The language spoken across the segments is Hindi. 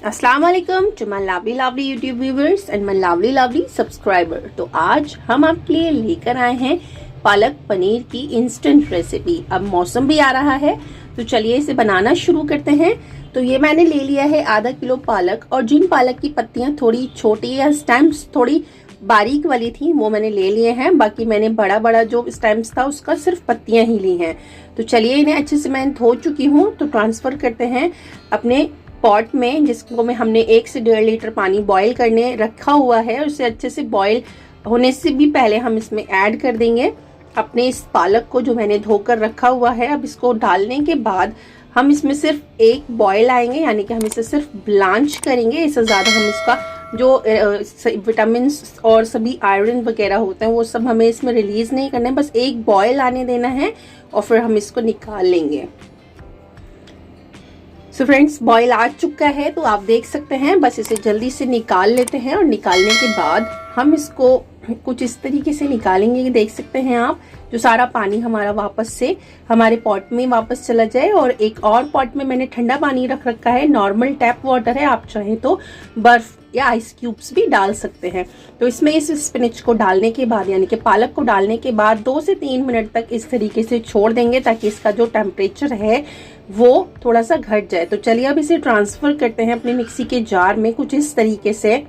अस्सलाम वालेकुम to my lovely YouTube viewers and my lovely subscriber. तो आज हम आपके लिए लेकर आए हैं पालक पनीर की इंस्टेंट रेसिपी। अब मौसम भी आ रहा है तो चलिए इसे बनाना शुरू करते हैं। तो ये मैंने ले लिया है आधा किलो पालक, और जिन पालक की पत्तियां थोड़ी छोटी या स्टेम्स थोड़ी बारीक वाली थी वो मैंने ले लिए हैं। बाकी मैंने बड़ा बड़ा जो स्टेम्स था उसका सिर्फ पत्तियां ही ली हैं। तो चलिए इन्हें अच्छे से मैं धो चुकी हूँ, तो ट्रांसफर करते हैं अपने पॉट में, जिसको में हमने 1 से 1.5 लीटर पानी बॉईल करने रखा हुआ है। और उसे अच्छे से बॉईल होने से भी पहले हम इसमें ऐड कर देंगे अपने इस पालक को जो मैंने धोकर रखा हुआ है। अब इसको डालने के बाद हम इसमें सिर्फ एक बॉईल आएंगे, यानी कि हम इसे सिर्फ ब्लांच करेंगे। इससे ज़्यादा हम इसका जो विटामिन और सभी आयरन वगैरह होते हैं वो सब हमें इसमें रिलीज नहीं करना है, बस एक बॉईल आने देना है और फिर हम इसको निकाल लेंगे। सो फ्रेंड्स, बॉईल आ चुका है तो आप देख सकते हैं। बस इसे जल्दी से निकाल लेते हैं, और निकालने के बाद हम इसको कुछ इस तरीके से निकालेंगे कि देख सकते हैं आप, जो सारा पानी हमारा वापस से हमारे पॉट में वापस चला जाए। और एक और पॉट में मैंने ठंडा पानी रख रखा है, नॉर्मल टैप वाटर है, आप चाहें तो बर्फ या आइस क्यूब्स भी डाल सकते हैं। तो इसमें इस स्पिनच को डालने के बाद, यानी कि पालक को डालने के बाद 2 से 3 मिनट तक इस तरीके से छोड़ देंगे ताकि इसका जो टेम्परेचर है वो थोड़ा सा घट जाए। तो चलिए अब इसे ट्रांसफर करते हैं अपने मिक्सी के जार में। कुछ इस तरीके से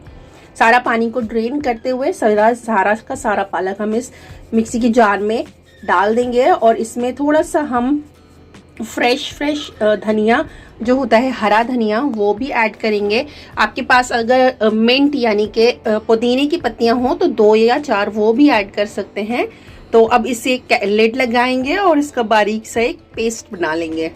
सारा पानी को ड्रेन करते हुए सारा पालक हम इस मिक्सी के जार में डाल देंगे, और इसमें थोड़ा सा हम फ्रेश धनिया जो होता है, हरा धनिया, वो भी ऐड करेंगे। आपके पास अगर मिंट यानी कि पुदीने की पत्तियां हो तो 2 या 4 वो भी ऐड कर सकते हैं। तो अब इसे लिड लगाएंगे और इसका बारीक सा एक पेस्ट बना लेंगे।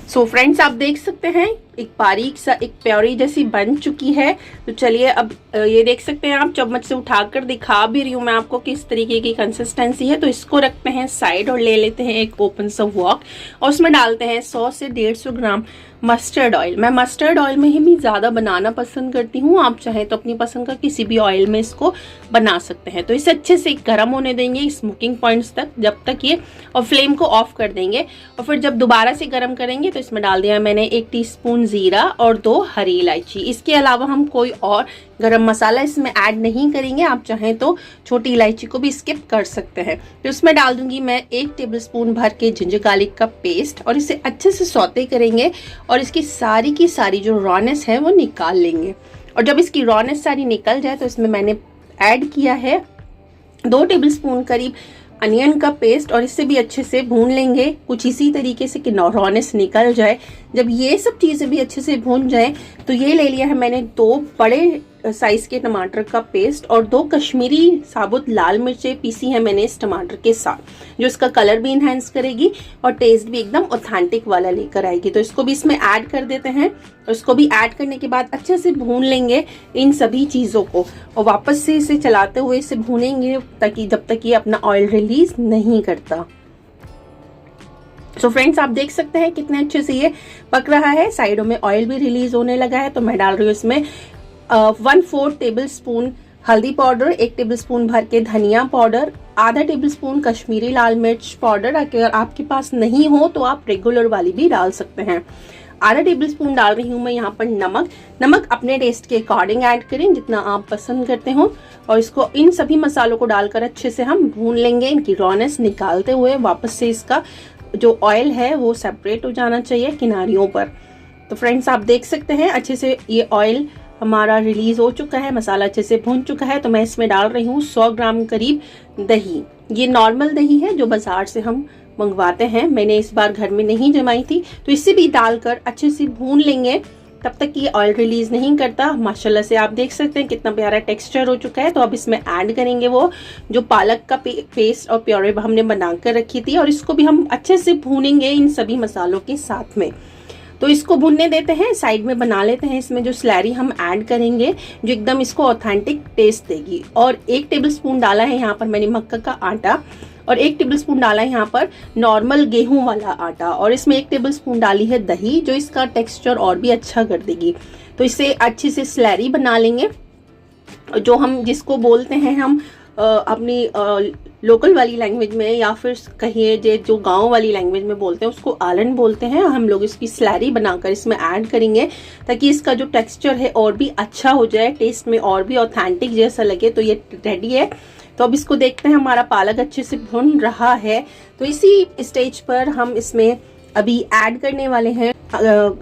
सो फ्रेंड्स, आप देख सकते हैं एक बारीक सा एक प्योरी जैसी बन चुकी है। तो चलिए अब ये देख सकते हैं आप, चम्मच से उठाकर दिखा भी रही हूँ मैं आपको किस तरीके की कंसिस्टेंसी है। तो इसको रखते हैं साइड और ले लेते हैं एक ओपन सा वॉक, और उसमें डालते हैं 100 से 150 ग्राम मस्टर्ड ऑयल। मैं मस्टर्ड ऑयल में ही भी ज़्यादा बनाना पसंद करती हूँ, आप चाहें तो अपनी पसंद का किसी भी ऑयल में इसको बना सकते हैं। तो इसे अच्छे से गर्म होने देंगे स्मोकिंग पॉइंट्स तक, जब तक ये, और फ्लेम को ऑफ कर देंगे। और फिर जब दोबारा से गर्म करेंगे तो इसमें डाल दिया मैंने 1 टीस्पून जीरा और 2 हरी इलायची। इसके अलावा हम कोई और गरम मसाला इसमें ऐड नहीं करेंगे, आप चाहें तो छोटी इलायची को भी स्किप कर सकते हैं। तो इसमें डाल दूंगी मैं 1 टेबलस्पून भर के जिंजर गार्लिक का पेस्ट, और इसे अच्छे से सौते करेंगे और इसकी सारी की सारी जो रॉनेस है वो निकाल लेंगे। और जब इसकी रॉनेस सारी निकल जाए तो इसमें मैंने ऐड किया है 2 टेबलस्पून करीब अनियन का पेस्ट, और इससे भी अच्छे से भून लेंगे कुछ इसी तरीके से कि रॉनेस निकल जाए। जब ये सब चीज़ें भी अच्छे से भून जाए तो ये ले लिया है मैंने 2 बड़े साइज के टमाटर का पेस्ट और 2 कश्मीरी साबुत लाल मिर्चें पीसी है मैंने इस टमाटर के साथ, जो इसका कलर भी इन्हेंस करेगी और टेस्ट भी एकदम ऑथेंटिक वाला लेकर आएगी। तो इसको भी इसमें ऐड कर देते हैं। उसको भी ऐड करने के बाद अच्छे से भून लेंगे इन सभी चीज़ों को, और वापस से इसे चलाते हुए इसे भूनेंगे ताकि जब तक ये अपना ऑयल रिलीज नहीं करता। सो फ्रेंड्स, आप देख सकते हैं कितने अच्छे से ये पक रहा है, साइडों में ऑयल भी रिलीज होने लगा है। तो मैं डाल रही हूँ इसमें 1/4 टेबलस्पून हल्दी पाउडर, 1 टेबलस्पून भर के धनिया पाउडर, आधा टेबलस्पून कश्मीरी लाल मिर्च पाउडर। अगर आपके पास नहीं हो तो आप रेगुलर वाली भी डाल सकते हैं। आधा टेबलस्पून डाल रही हूँ मैं यहाँ पर नमक अपने टेस्ट के अकॉर्डिंग ऐड करें, जितना आप पसंद करते हो। और इसको इन सभी मसालों को डालकर अच्छे से हम भून लेंगे, इनकी रॉनेस निकालते हुए। वापस से इसका जो ऑयल है वो सेपरेट हो जाना चाहिए किनारियों पर। तो फ्रेंड्स, आप देख सकते हैं अच्छे से ये ऑयल हमारा रिलीज हो चुका है, मसाला अच्छे से भून चुका है। तो मैं इसमें डाल रही हूँ 100 ग्राम करीब दही। ये नॉर्मल दही है जो बाजार से हम मंगवाते हैं, मैंने इस बार घर में नहीं जमाई थी। तो इसे भी डालकर अच्छे से भून लेंगे तब तक ये ऑयल रिलीज नहीं करता। माशाल्लाह से आप देख सकते हैं कितना प्यारा टेक्सचर हो चुका है। तो अब इसमें ऐड करेंगे वो जो पालक का पेस्ट और प्योरे हमने बनाकर रखी थी, और इसको भी हम अच्छे से भूनेंगे इन सभी मसालों के साथ में। तो इसको भुनने देते हैं, साइड में बना लेते हैं इसमें जो स्लैरी हम ऐड करेंगे जो एकदम इसको ऑथेंटिक टेस्ट देगी। और 1 टेबलस्पून डाला है यहाँ पर मैंने मक्का का आटा, और 1 टेबलस्पून डाला है यहाँ पर नॉर्मल गेहूं वाला आटा, और इसमें 1 टेबलस्पून डाली है दही जो इसका टेक्सचर और भी अच्छा कर देगी। तो इसे अच्छे से स्लैरी बना लेंगे, जो हम जिसको बोलते हैं हम अपनी लोकल वाली लैंग्वेज में या फिर कहिए जो गांव वाली लैंग्वेज में बोलते हैं उसको आलन बोलते हैं। हम लोग इसकी स्लैरी बनाकर इसमें ऐड करेंगे ताकि इसका जो टेक्सचर है और भी अच्छा हो जाए, टेस्ट में और भी ऑथेंटिक जैसा लगे। तो ये रेडी है। तो अब इसको देखते हैं, हमारा पालक अच्छे से भुन रहा है। तो इसी स्टेज पर हम इसमें अभी ऐड करने वाले हैं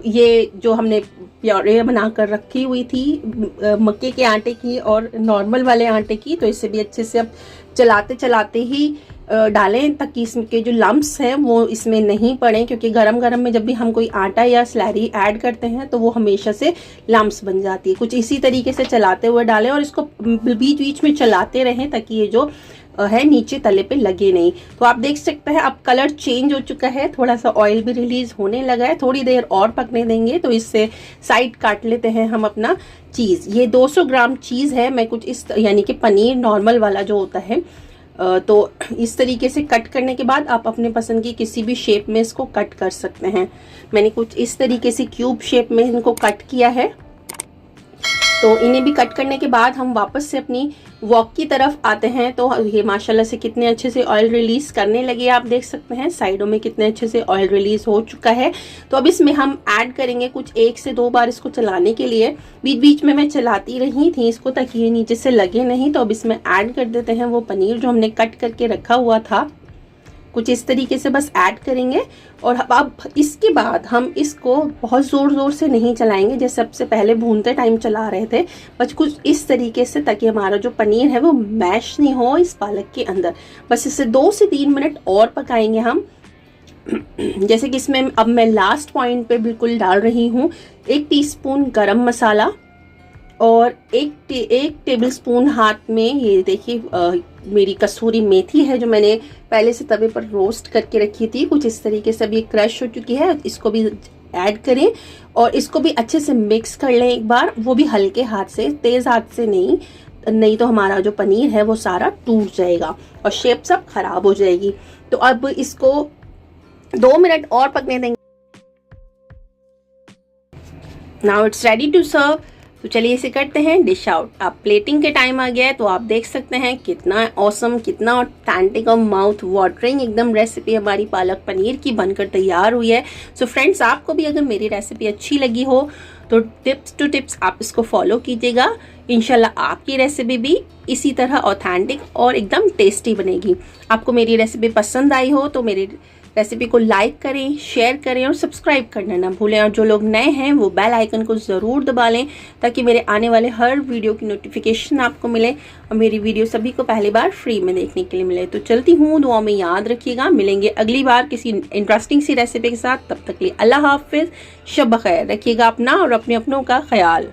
ये जो हमने प्योरे बनाकर रखी हुई थी मक्के के आटे की और नॉर्मल वाले आटे की। तो इसे भी अच्छे से अब चलाते चलाते ही डालें ताकि इसके जो लम्प्स हैं वो इसमें नहीं पड़े, क्योंकि गरम गरम में जब भी हम कोई आटा या स्लैरी ऐड करते हैं तो वो हमेशा से लम्प्स बन जाती है। कुछ इसी तरीके से चलाते हुए डालें और इसको बीच बीच में चलाते रहें ताकि ये जो है नीचे तले पे लगे नहीं। तो आप देख सकते हैं अब कलर चेंज हो चुका है, थोड़ा सा ऑयल भी रिलीज होने लगा है। थोड़ी देर और पकने देंगे। तो इससे साइड काट लेते हैं हम अपना चीज़। ये 200 ग्राम चीज़ है। मैं कुछ इस यानी कि पनीर नॉर्मल वाला जो होता है तो इस तरीके से कट करने के बाद आप अपने पसंद की किसी भी शेप में इसको कट कर सकते हैं। मैंने कुछ इस तरीके से क्यूब शेप में इनको कट किया है। तो इन्हें भी कट करने के बाद हम वापस से अपनी वॉक की तरफ आते हैं। तो ये माशाल्लाह से कितने अच्छे से ऑयल रिलीज करने लगे, आप देख सकते हैं साइडों में कितने अच्छे से ऑयल रिलीज हो चुका है। तो अब इसमें हम ऐड करेंगे कुछ 1 से 2 बार इसको चलाने के लिए। बीच बीच में मैं चलाती रही थी इसको ताकि ये नीचे से लगे नहीं। तो अब इसमें ऐड कर देते हैं वो पनीर जो हमने कट करके रखा हुआ था। कुछ इस तरीके से बस ऐड करेंगे और अब इसके बाद हम इसको बहुत ज़ोर ज़ोर से नहीं चलाएंगे जैसे सबसे पहले भूनते टाइम चला रहे थे, बस कुछ इस तरीके से ताकि हमारा जो पनीर है वो मैश नहीं हो इस पालक के अंदर। बस इसे 2 से 3 मिनट और पकाएंगे हम। जैसे कि इसमें अब मैं लास्ट पॉइंट पे बिल्कुल डाल रही हूँ 1 टीस्पून गरम मसाला और एक टेबल स्पून हाथ में ये देखिए मेरी कसूरी मेथी है जो मैंने पहले से तवे पर रोस्ट करके रखी थी। कुछ इस तरीके से अभी क्रश हो चुकी है। इसको भी ऐड करें और इसको भी अच्छे से मिक्स कर लें एक बार, वो भी हल्के हाथ से, तेज हाथ से नहीं तो हमारा जो पनीर है वो सारा टूट जाएगा और शेप सब खराब हो जाएगी। तो अब इसको 2 मिनट और पकने देंगे। Now it's ready to serve. तो चलिए इसे करते हैं डिश आउट। अब प्लेटिंग के टाइम आ गया है। तो आप देख सकते हैं कितना ऑसम, कितना ऑथेंटिक और माउथ वाटरिंग एकदम रेसिपी हमारी पालक पनीर की बनकर तैयार हुई है। सो फ्रेंड्स, आपको भी अगर मेरी रेसिपी अच्छी लगी हो तो टिप्स टू टिप्स आप इसको फॉलो कीजिएगा। इंशाल्लाह आपकी रेसिपी भी इसी तरह ऑथेंटिक और एकदम टेस्टी बनेगी। आपको मेरी रेसिपी पसंद आई हो तो मेरी रेसिपी को लाइक करें, शेयर करें और सब्सक्राइब करना ना भूलें। और जो लोग नए हैं वो बेल आइकन को ज़रूर दबा लें ताकि मेरे आने वाले हर वीडियो की नोटिफिकेशन आपको मिले और मेरी वीडियो सभी को पहली बार फ्री में देखने के लिए मिले। तो चलती हूँ, दुआ में याद रखिएगा। मिलेंगे अगली बार किसी इंटरेस्टिंग सी रेसिपी के साथ। तब तक के लिए अल्लाह हाफिज़, शब खैर। रखिएगा अपना और अपने अपनों का ख्याल।